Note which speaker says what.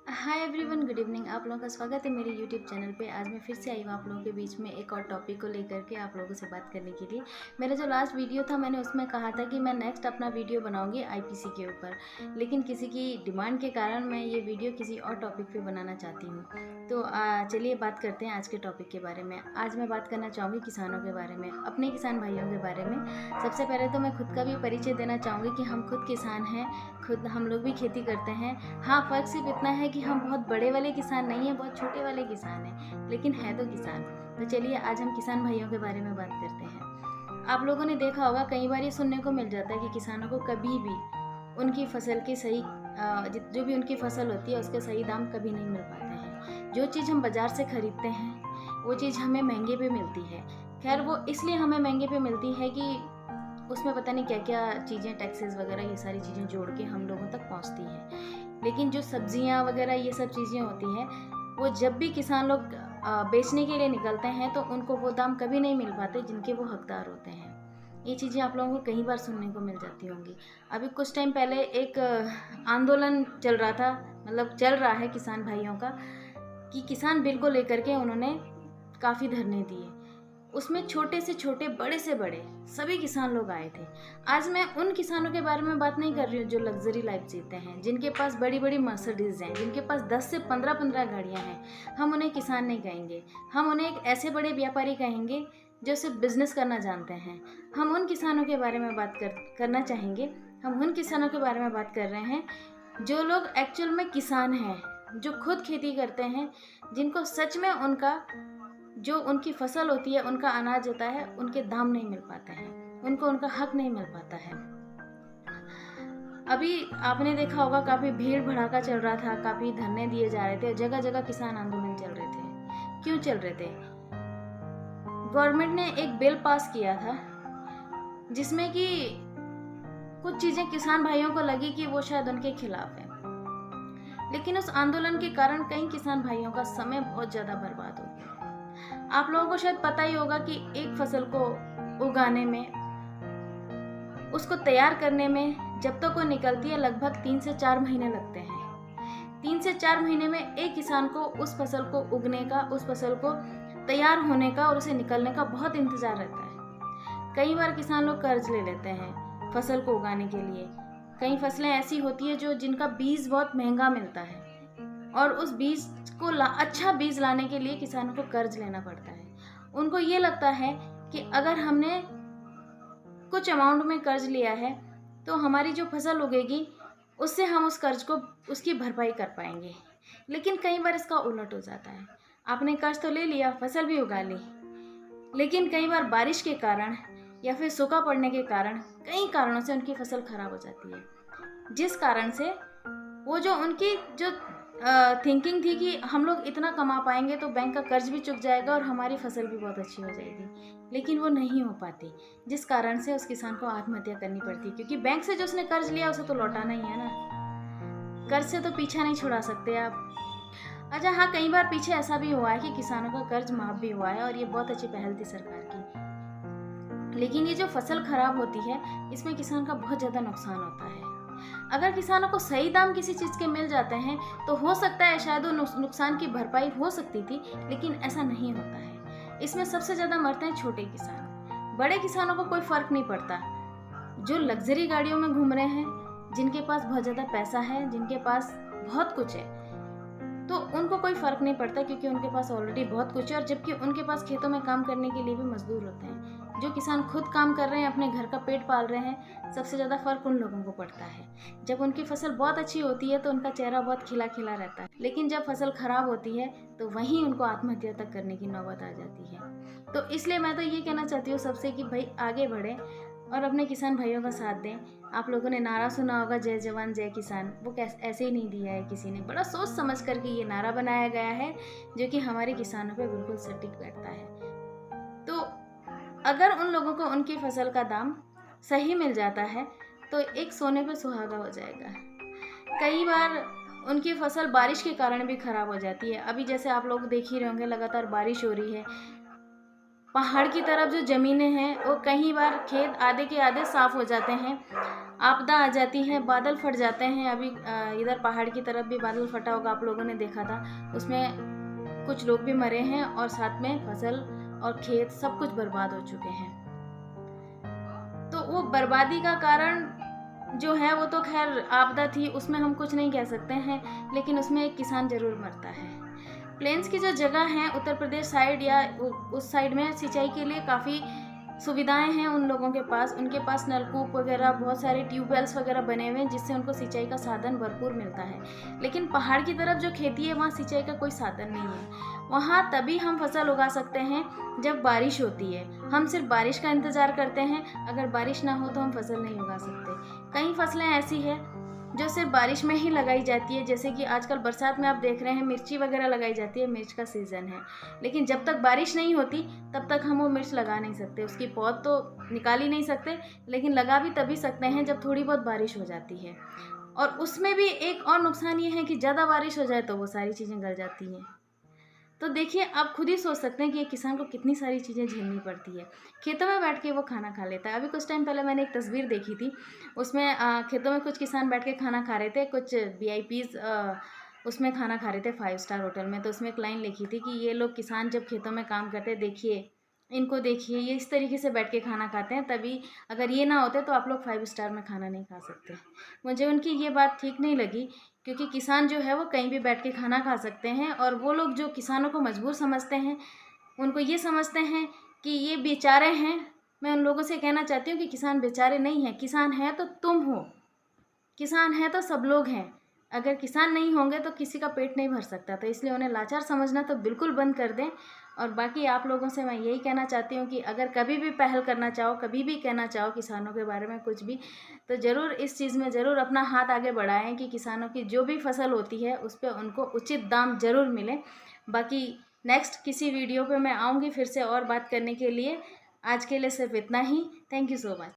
Speaker 1: Hi everyone, good evening. आप लोगों का स्वागत है मेरे यूट्यूब चैनल पे। आज मैं फिर से आई हूँ आप लोगों के बीच में एक और टॉपिक को लेकर के आप लोगों से बात करने के लिए। मेरा जो लास्ट वीडियो था मैंने उसमें कहा था कि मैं नेक्स्ट अपना वीडियो बनाऊंगी आईपीसी के ऊपर, लेकिन किसी की डिमांड के कारण मैं ये वीडियो किसी और टॉपिक पे बनाना चाहती हूँ। तो चलिए बात करते हैं आज के टॉपिक के बारे में। आज मैं बात करना चाहूँगी किसानों के बारे में, अपने किसान भाइयों के बारे में। सबसे पहले तो मैं खुद का भी परिचय देना चाहूँगी कि हम खुद किसान हैं, खुद हम लोग भी खेती करते हैं। हाँ, फ़र्क सिर्फ इतना है कि हम बहुत बड़े वाले किसान नहीं हैं, बहुत छोटे वाले किसान हैं, लेकिन है तो किसान। तो चलिए आज हम किसान भाइयों के बारे में बात करते हैं। आप लोगों ने देखा होगा, कई बार ये सुनने को मिल जाता है कि किसानों को कभी भी उनकी फसल के सही जो भी उनकी फसल होती है उसके सही दाम कभी नहीं मिल पाते हैं। जो चीज़ हम बाज़ार से खरीदते हैं वो चीज़ हमें महंगे पे मिलती है। खैर, वो इसलिए हमें महंगे पे मिलती है कि उसमें पता नहीं क्या क्या चीज़ें, टैक्सेस वगैरह, ये सारी चीज़ें जोड़ के हम लोगों तक पहुंचती हैं। लेकिन जो सब्जियां वगैरह ये सब चीज़ें होती हैं, वो जब भी किसान लोग बेचने के लिए निकलते हैं तो उनको वो दाम कभी नहीं मिल पाते जिनके वो हकदार होते हैं। ये चीज़ें आप लोगों को कई बार सुनने को मिल जाती होंगी। अभी कुछ टाइम पहले एक आंदोलन चल रहा था, मतलब चल रहा है किसान भाइयों का, कि किसान बिल को लेकर के उन्होंने काफ़ी धरने दिए। उसमें छोटे से छोटे, बड़े से बड़े सभी किसान लोग आए थे। आज मैं उन किसानों के बारे में बात नहीं कर रही हूँ जो लग्जरी लाइफ जीते हैं, जिनके पास बड़ी बड़ी मर्सिडीज हैं, जिनके पास 10 से 15 गाड़ियाँ हैं। हम उन्हें किसान नहीं कहेंगे, हम उन्हें एक ऐसे बड़े व्यापारी कहेंगे जो सिर्फ बिजनेस करना जानते हैं। हम उन किसानों के बारे में बात करना चाहेंगे। हम उन किसानों के बारे में बात कर रहे हैं जो लोग एक्चुअल में किसान हैं, जो खुद खेती करते हैं, जिनको सच में उनका जो उनकी फसल होती है, उनका अनाज होता है, उनके दाम नहीं मिल पाते हैं, उनको उनका हक नहीं मिल पाता है। अभी आपने देखा होगा, काफ़ी भीड़ भड़ाका चल रहा था, काफ़ी धरने दिए जा रहे थे, जगह जगह किसान आंदोलन चल रहे थे। क्यों चल रहे थे? गवर्नमेंट ने एक बिल पास किया था जिसमें कि कुछ चीज़ें किसान भाइयों को लगी कि वो शायद उनके खिलाफ है, लेकिन उस आंदोलन के कारण कई किसान भाइयों का समय बहुत ज़्यादा बर्बाद हो गया। आप लोगों को शायद पता ही होगा कि एक फसल को उगाने में, उसको तैयार करने में, जब तक वो निकलती है लगभग 3 से 4 महीने लगते हैं। 3 से 4 महीने में एक किसान को उस फसल को उगने का, उस फसल को तैयार होने का और उसे निकलने का बहुत इंतज़ार रहता है। कई बार किसान लोग कर्ज ले लेते हैं फसल को उगाने के लिए। कई फसलें ऐसी होती है जिनका बीज बहुत महंगा मिलता है, और उस बीज को अच्छा बीज लाने के लिए किसानों को कर्ज लेना पड़ता है। उनको ये लगता है कि अगर हमने कुछ अमाउंट में कर्ज लिया है तो हमारी जो फसल उगेगी उससे हम उस कर्ज को, उसकी भरपाई कर पाएंगे। लेकिन कई बार इसका उलट हो जाता है। आपने कर्ज तो ले लिया, फसल भी उगा ली, लेकिन कई बार बारिश के कारण या फिर सूखा पड़ने के कारण, कई कारणों से उनकी फसल खराब हो जाती है, जिस कारण से वो जो उनकी जो थिंकिंग थी कि हम लोग इतना कमा पाएंगे तो बैंक का कर्ज भी चुक जाएगा और हमारी फसल भी बहुत अच्छी हो जाएगी, लेकिन वो नहीं हो पाती, जिस कारण से उस किसान को आत्महत्या करनी पड़ती है। क्योंकि बैंक से जो उसने कर्ज लिया उसे तो लौटाना ही है ना, कर्ज से तो पीछा नहीं छुड़ा सकते आप। अच्छा हाँ, कई बार पीछे ऐसा भी हुआ है कि किसानों का कर्ज माफ भी हुआ है, और ये बहुत अच्छी पहल थी सरकार की। लेकिन ये जो फसल खराब होती है, इसमें किसान का बहुत ज़्यादा नुकसान होता है। अगर किसानों को सही दाम किसी चीज़ के मिल जाते हैं तो हो सकता है शायद वो नुकसान की भरपाई हो सकती थी, लेकिन ऐसा नहीं होता है। इसमें सबसे ज़्यादा मरते हैं छोटे किसान। बड़े किसानों को कोई फ़र्क नहीं पड़ता, जो लग्जरी गाड़ियों में घूम रहे हैं, जिनके पास बहुत ज़्यादा पैसा है, जिनके पास बहुत कुछ है, तो उनको कोई फ़र्क नहीं पड़ता क्योंकि उनके पास ऑलरेडी बहुत कुछ है। और जबकि उनके पास खेतों में काम करने के लिए भी मजदूर होते हैं। जो किसान खुद काम कर रहे हैं, अपने घर का पेट पाल रहे हैं, सबसे ज़्यादा फ़र्क उन लोगों को पड़ता है। जब उनकी फसल बहुत अच्छी होती है तो उनका चेहरा बहुत खिला खिला रहता है, लेकिन जब फसल खराब होती है तो वहीं उनको आत्महत्या तक करने की नौबत आ जाती है। तो इसलिए मैं तो ये कहना चाहती हूँ सबसे कि भाई आगे बढ़ें और अपने किसान भाइयों का साथ दें। आप लोगों ने नारा सुना होगा, जय जवान जय किसान। वो ऐसे ही नहीं दिया है किसी ने, बड़ा सोच समझ करके ये नारा बनाया गया है, जो कि हमारे किसानों पे बिल्कुल सटीक बैठता है। तो अगर उन लोगों को उनकी फसल का दाम सही मिल जाता है तो एक सोने पे सुहागा हो जाएगा। कई बार उनकी फसल बारिश के कारण भी खराब हो जाती है। अभी जैसे आप लोग देख ही रहे होंगे, लगातार बारिश हो रही है। पहाड़ की तरफ जो ज़मीनें हैं वो कई बार खेत आधे के आधे साफ़ हो जाते हैं, आपदा आ जाती है, बादल फट जाते हैं। अभी इधर पहाड़ की तरफ भी बादल फटा होगा, आप लोगों ने देखा था। उसमें कुछ लोग भी मरे हैं और साथ में फसल और खेत सब कुछ बर्बाद हो चुके हैं। तो वो बर्बादी का कारण जो है वो तो खैर आपदा थी, उसमें हम कुछ नहीं कह सकते हैं, लेकिन उसमें एक किसान जरूर मरता है। प्लेन्स की जो जगह है उत्तर प्रदेश साइड या उस साइड में सिंचाई के लिए काफ़ी सुविधाएं हैं उन लोगों के पास। उनके पास नलकूप वगैरह, बहुत सारे ट्यूबवेल्स वगैरह बने हुए हैं जिससे उनको सिंचाई का साधन भरपूर मिलता है। लेकिन पहाड़ की तरफ जो खेती है वहाँ सिंचाई का कोई साधन नहीं है। वहाँ तभी हम फसल उगा सकते हैं जब बारिश होती है। हम सिर्फ बारिश का इंतज़ार करते हैं, अगर बारिश ना हो तो हम फसल नहीं उगा सकते। कई फसलें ऐसी है जो सिर्फ बारिश में ही लगाई जाती है, जैसे कि आजकल बरसात में आप देख रहे हैं मिर्ची वगैरह लगाई जाती है, मिर्च का सीज़न है। लेकिन जब तक बारिश नहीं होती तब तक हम वो मिर्च लगा नहीं सकते, उसकी पौध तो निकाल ही नहीं सकते, लेकिन लगा भी तभी सकते हैं जब थोड़ी बहुत बारिश हो जाती है। और उसमें भी एक और नुकसान ये है कि ज़्यादा बारिश हो जाए तो वो सारी चीज़ें गल जाती हैं। तो देखिए, आप खुद ही सोच सकते हैं कि एक किसान को कितनी सारी चीज़ें झेलनी पड़ती है। खेतों में बैठ के वो खाना खा लेता है। अभी कुछ टाइम पहले मैंने एक तस्वीर देखी थी, उसमें खेतों में कुछ किसान बैठ के खाना खा रहे थे, कुछ वीआईपीज़ उसमें खाना खा रहे थे 5 स्टार होटल में। तो उसमें एक लाइन लिखी थी कि ये लोग किसान जब खेतों में काम करते हैं, देखिए इनको देखिए, ये इस तरीके से बैठ के खाना खाते हैं, तभी अगर ये ना होते तो आप लोग 5 स्टार में खाना नहीं खा सकते। मुझे उनकी ये बात ठीक नहीं लगी, क्योंकि किसान जो है वो कहीं भी बैठ के खाना खा सकते हैं। और वो लोग जो किसानों को मजबूर समझते हैं, उनको ये समझते हैं कि ये बेचारे हैं, मैं उन लोगों से कहना चाहती हूँ कि किसान बेचारे नहीं हैं। किसान है तो तुम हो, किसान है तो सब लोग हैं। अगर किसान नहीं होंगे तो किसी का पेट नहीं भर सकता। तो इसलिए उन्हें लाचार समझना तो बिल्कुल बंद कर दें। और बाकी आप लोगों से मैं यही कहना चाहती हूँ कि अगर कभी भी पहल करना चाहो, कभी भी कहना चाहो किसानों के बारे में कुछ भी, तो ज़रूर इस चीज़ में ज़रूर अपना हाथ आगे बढ़ाएं कि किसानों की जो भी फसल होती है उस पर उनको उचित दाम ज़रूर मिले। बाकी नेक्स्ट किसी वीडियो पे मैं आऊँगी फिर से और बात करने के लिए। आज के लिए सिर्फ इतना ही। Thank you so much.